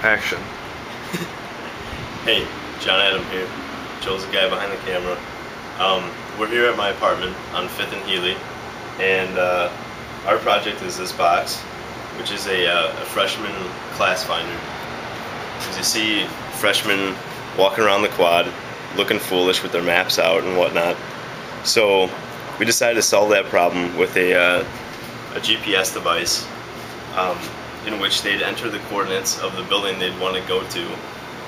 Action. Hey, John Adam here. Joe's the guy behind the camera. We're here at my apartment on 5th and Healy, and our project is this box, which is a freshman class finder. As you see, freshmen walking around the quad, looking foolish with their maps out and whatnot. So we decided to solve that problem with a GPS device in which they'd enter the coordinates of the building they'd want to go to,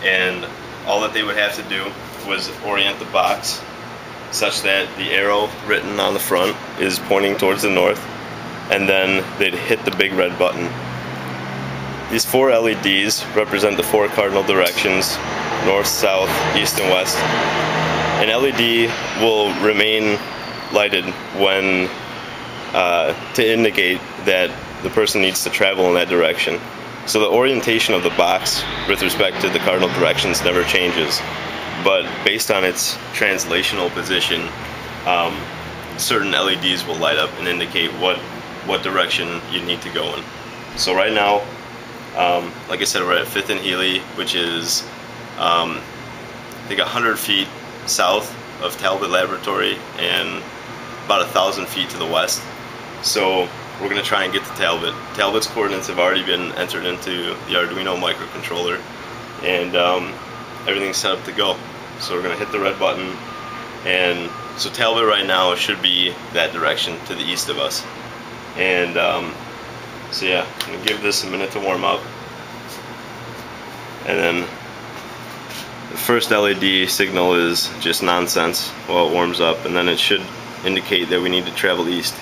and all that they would have to do was orient the box such that the arrow written on the front is pointing towards the north, and then they'd hit the big red button. These 4 LEDs represent the 4 cardinal directions: north, south, east, and west. An LED will remain lighted when to indicate that the person needs to travel in that direction. So the orientation of the box with respect to the cardinal directions never changes, but based on its translational position, certain LEDs will light up and indicate what direction you need to go in. So right now, like I said, we're at 5th and Healy, which is I think 100 feet south of Talbot Laboratory and about 1,000 feet to the west. So we're going to try and get to Talbot. Talbot's coordinates have already been entered into the Arduino microcontroller, and everything's set up to go. So we're going to hit the red button, and so Talbot right now should be that direction to the east of us. And so yeah, I'm going to give this a minute to warm up, and then the first LED signal is just nonsense while it warms up, and then it should indicate that we need to travel east.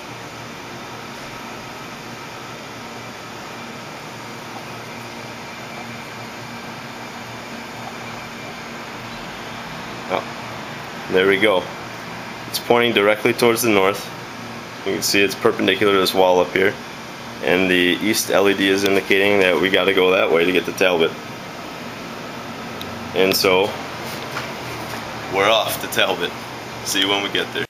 Oh, there we go. It's pointing directly towards the north. You can see it's perpendicular to this wall up here, and the east LED is indicating that we got to go that way to get to Talbot. And so we're off to Talbot. See you when we get there.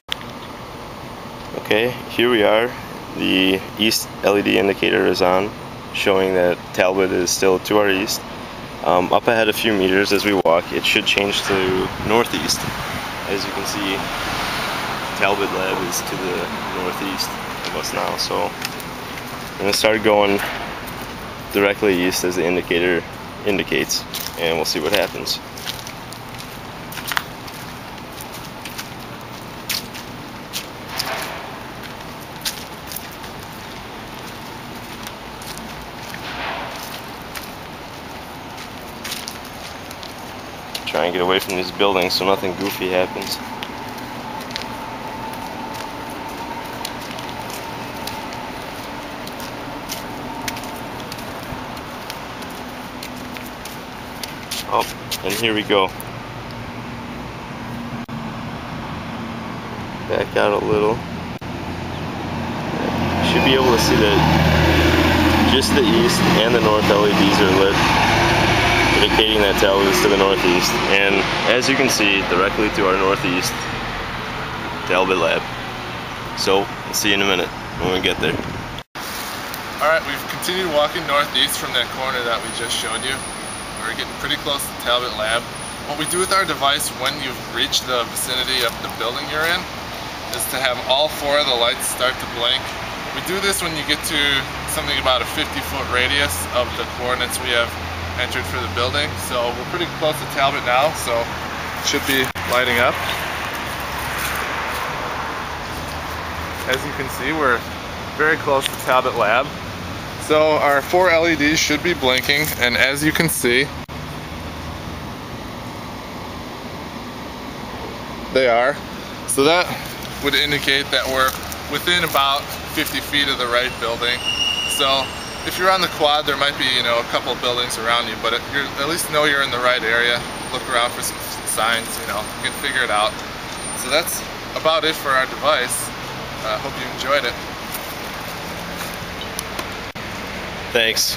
Okay, here we are. The east LED indicator is on, showing that Talbot is still to our east. Up ahead a few meters as we walk, it should change to northeast. As you can see, Talbot Lab is to the northeast of us now, so I'm going to start going directly east as the indicator indicates, and we'll see what happens. Try and get away from these buildings so nothing goofy happens. Oh, and here we go. Back out a little. Should be able to see that just the east and the north LEDs are lit, indicating that Talbot is to the northeast. And as you can see, directly to our northeast, Talbot Lab. So, we'll see you in a minute when we get there. Alright, we've continued walking northeast from that corner that we just showed you. We're getting pretty close to Talbot Lab. What we do with our device when you've reached the vicinity of the building you're in is to have all 4 of the lights start to blink. We do this when you get to something about a 50-foot radius of the coordinates we have entered for the building. So we're pretty close to Talbot now, so it should be lighting up. As you can see, we're very close to Talbot Lab. So our 4 LEDs should be blinking, and as you can see, they are. So that would indicate that we're within about 50 feet of the right building. So if you're on the quad, there might be, a couple of buildings around you, but you at least know you're in the right area. Look around for some signs, you can figure it out. So that's about it for our device. Hope you enjoyed it. Thanks.